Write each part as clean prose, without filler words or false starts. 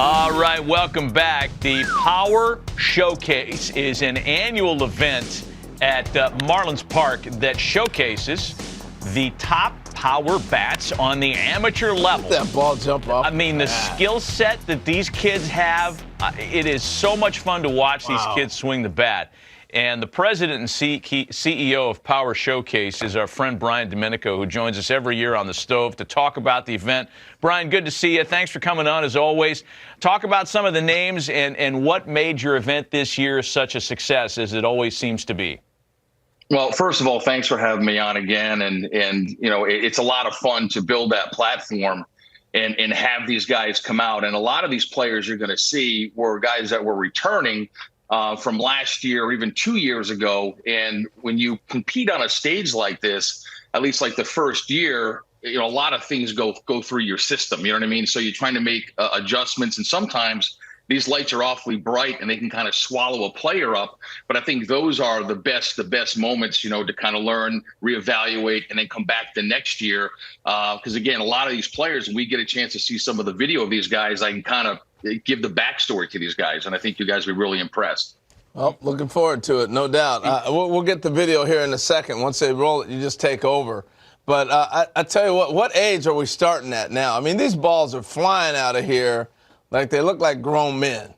All right, welcome back. The Power Showcase is an annual event at Marlins Park that showcases the top power bats on the amateur level. That ball jump off. I mean, the skill set that these kids have, it is so much fun to watch these kids swing the bat. And the president and CEO of Power Showcase is our friend Brian Domenico, who joins us every year on the stove to talk about the event. Brian, good to see you. Thanks for coming on, as always. Talk about some of the names and what made your event this year such a success, as it always seems to be. Well, first of all, thanks for having me on again. And you know, it's a lot of fun to build that platform and have these guys come out. And a lot of these players you're going to see were guys that were returning from last year or even 2 years ago. And when you compete on a stage like this, at least like the first year, you know, a lot of things go through your system. You know what I mean? So you're trying to make adjustments, and sometimes these lights are awfully bright and they can kind of swallow a player up. But I think those are the best moments, you know, to kind of learn, reevaluate, and then come back the next year. Because again, a lot of these players, when we get a chance to see some of the video of these guys, I can kind of give the backstory to these guys, and I think you guys will be really impressed. Well, looking forward to it, no doubt. We'll get the video here in a second. Once they roll it, you just take over. But I tell you what age are we starting at now? I mean, these balls are flying out of here like they look like grown men.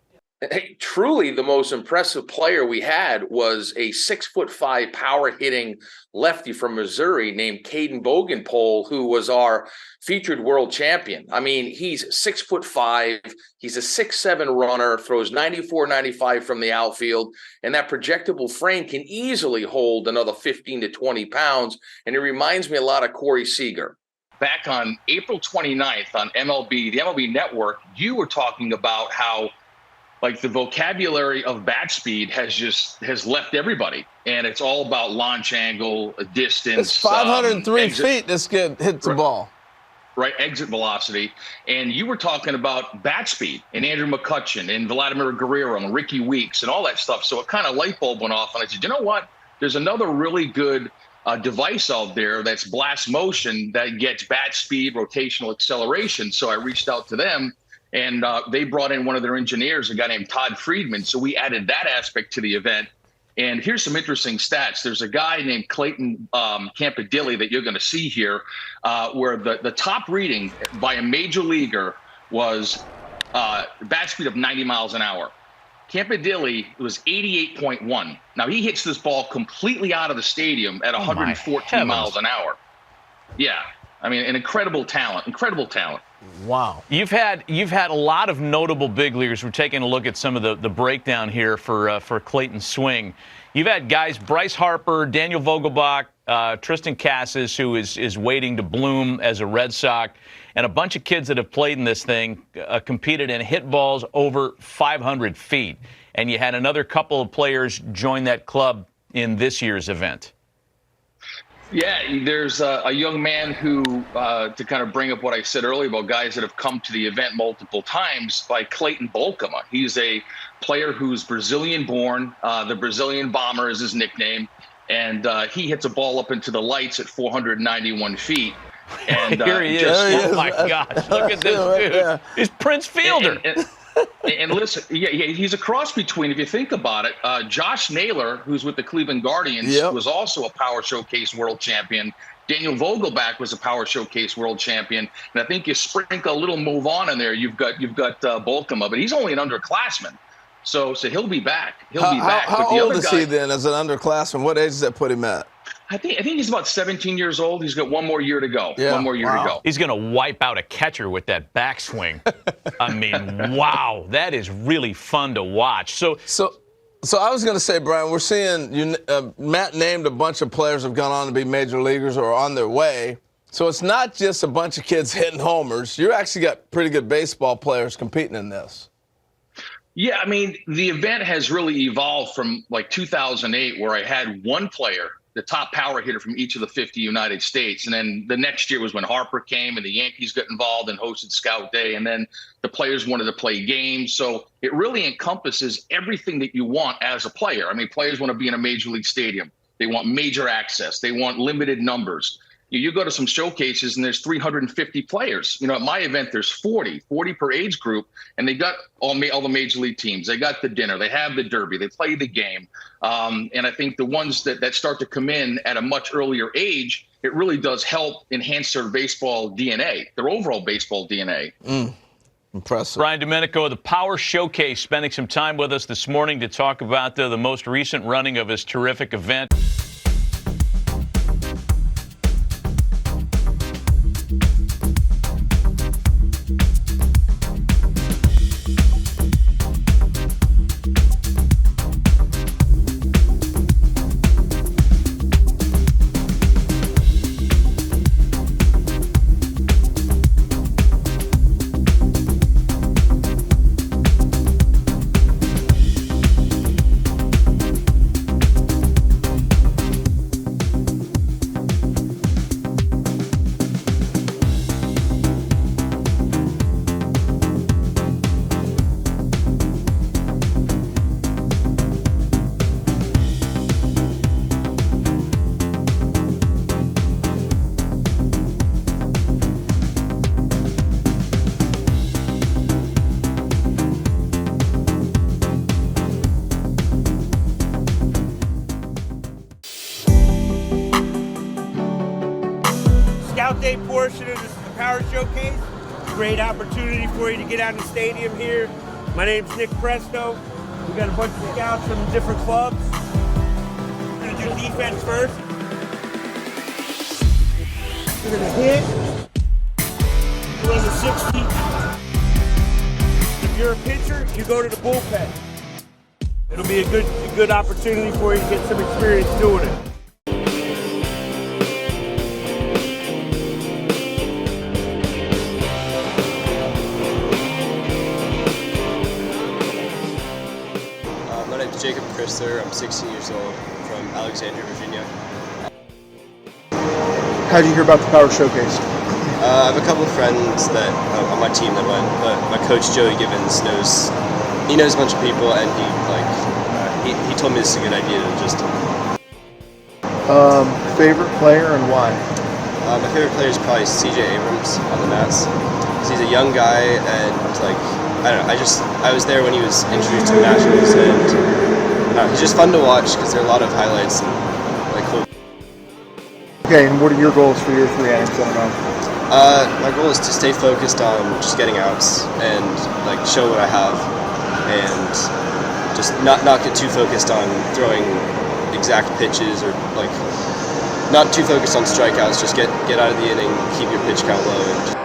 Hey, truly the most impressive player we had was a 6'5" power hitting lefty from Missouri named Caden Bogenpole, who was our featured world champion. I mean, he's 6'5", he's a 6'7" runner, throws 94, 95 from the outfield, and that projectable frame can easily hold another 15 to 20 pounds. And it reminds me a lot of Corey Seager. Back on April 29th on the MLB Network, you were talking about how like the vocabulary of bat speed has left everybody, and it's all about launch angle, distance. It's 503 feet this kid hits the ball. Right, exit velocity. And you were talking about bat speed and Andrew McCutchen and Vladimir Guerrero and Ricky Weeks and all that stuff. So it kind of light bulb went off, and I said, you know what? There's another really good device out there that's blast motion that gets bat speed, rotational acceleration. So I reached out to them. And they brought in one of their engineers, a guy named Todd Friedman. So we added that aspect to the event. And here's some interesting stats. There's a guy named Clayton Campadilli that you're going to see here, where the top reading by a major leaguer was bat speed of 90 miles an hour. Campadilli was 88.1. Now, he hits this ball completely out of the stadium at 114 miles an hour. Yeah. I mean, an incredible talent. Wow. You've had a lot of notable big leaguers. We're taking a look at some of the breakdown here for Clayton's swing. You've had guys, Bryce Harper, Daniel Vogelbach, Tristan Casas, who is waiting to bloom as a Red Sox, and a bunch of kids that have played in this thing, competed and hit balls over 500 feet. And you had another couple of players join that club in this year's event. Yeah, there's a young man who, to kind of bring up what I said earlier about guys that have come to the event multiple times, by Clayton Bolkema. He's a player who's Brazilian-born. The Brazilian Bomber is his nickname. And he hits a ball up into the lights at 491 feet. And here he is. Oh, my gosh. Look at this dude. He's Prince Fielder. And listen, he's a cross between, if you think about it, Josh Naylor, who's with the Cleveland Guardians, was also a Power Showcase world champion. Daniel Vogelbach was a Power Showcase world champion. And I think you sprinkle a little move on in there, you've got Bolkema, but he's only an underclassman. So he'll be back. He'll be back. How old is he then as an underclassman? What age does that put him at? I think he's about 17 years old. He's got one more year to go. Yeah. One more year to go. He's going to wipe out a catcher with that backswing. I mean, wow, that is really fun to watch. So I was going to say, Brian, we're seeing Matt named a bunch of players have gone on to be major leaguers or are on their way. So it's not just a bunch of kids hitting homers. You actually got pretty good baseball players competing in this. Yeah, I mean, the event has really evolved from like 2008, where I had one player, the top power hitter from each of the 50 United States. And then the next year was when Harper came and the Yankees got involved and hosted Scout Day. And then the players wanted to play games. So it really encompasses everything that you want as a player. I mean, players want to be in a major league stadium. They want major access. They want limited numbers. You go to some showcases and there's 350 players. At my event, there's 40 per age group, and they got all the major league teams. They got the dinner, they have the derby, they play the game. And I think the ones that start to come in at a much earlier age, it really does help enhance their baseball DNA, their overall baseball DNA. Impressive. Brian Domenico of the Power Showcase spending some time with us this morning to talk about the most recent running of his terrific event. Scout Day portion of this Power Showcase. Great opportunity for you to get out in the stadium here. My name's Nick Presto. We got a bunch of scouts from different clubs. We're gonna do defense first. We're gonna hit. Run the 60. If you're a pitcher, you go to the bullpen. It'll be a good opportunity for you to get some experience doing it. My name is Jacob Crisler. I'm 16 years old from Alexandria, Virginia. How did you hear about the Power Showcase? I have a couple of friends that on my team that went, but my coach Joey Givens knows a bunch of people, and he told me this is a good idea to just. Favorite player and why? My favorite player is probably CJ Abrams on the Nats. He's a young guy, and I don't know. I was there when he was introduced to the Nationals, and he's just fun to watch because there are a lot of highlights and cool. Okay, and what are your goals for your 3 innings on and on? My goal is to stay focused on just getting outs and show what I have, and just not get too focused on throwing exact pitches or not too focused on strikeouts. Just get out of the inning, keep your pitch count low, and.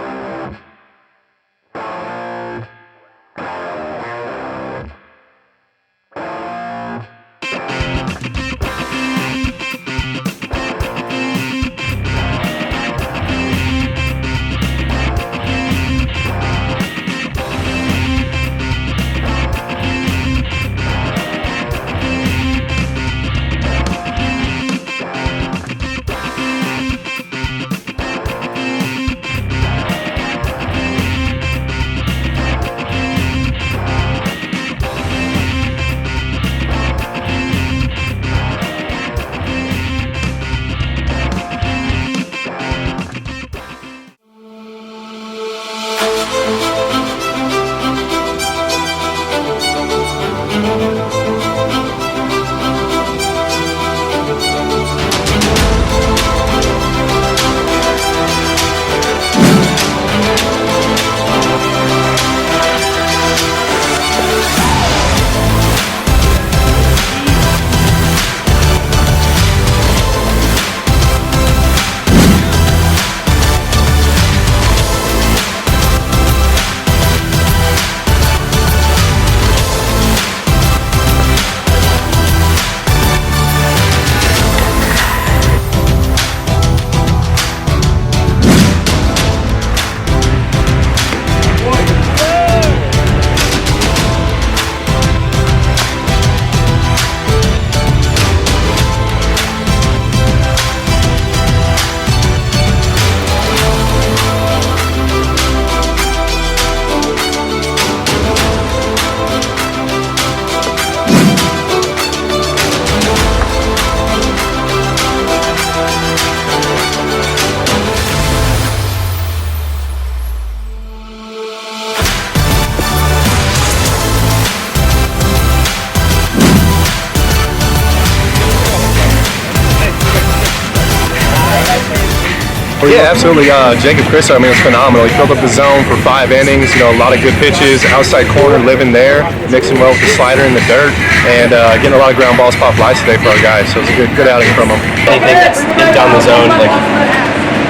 Yeah, absolutely. Jacob Crisler, I mean, it was phenomenal. He filled up the zone for 5 innings. You know, a lot of good pitches, outside corner, living there, mixing well with the slider in the dirt, and getting a lot of ground balls pop flies today for our guys. So it's a good outing from him. Anything that's down the zone, like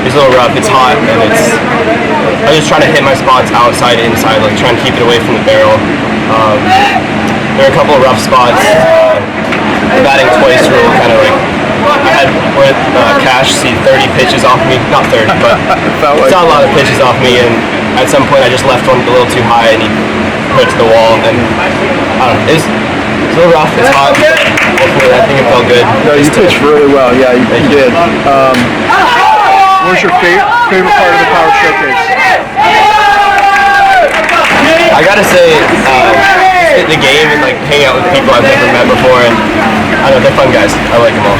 it's a little rough. It's hot, and I'm just trying to hit my spots outside, inside, like trying to keep it away from the barrel. There are a couple of rough spots. The batting twice rule kind of like. I had Cash see 30 pitches off me, not 30, but it's not a lot of pitches off me, and at some point I just left one a little too high and he put it to the wall, and I don't know, it's a little rough, it's hot, but hopefully I think it felt good. No, you pitched really well, yeah, you did. What was your favorite part of the Power Showcase? I gotta say, the game and like hang out with people I've never met before, and I don't know, they're fun guys. I like them all.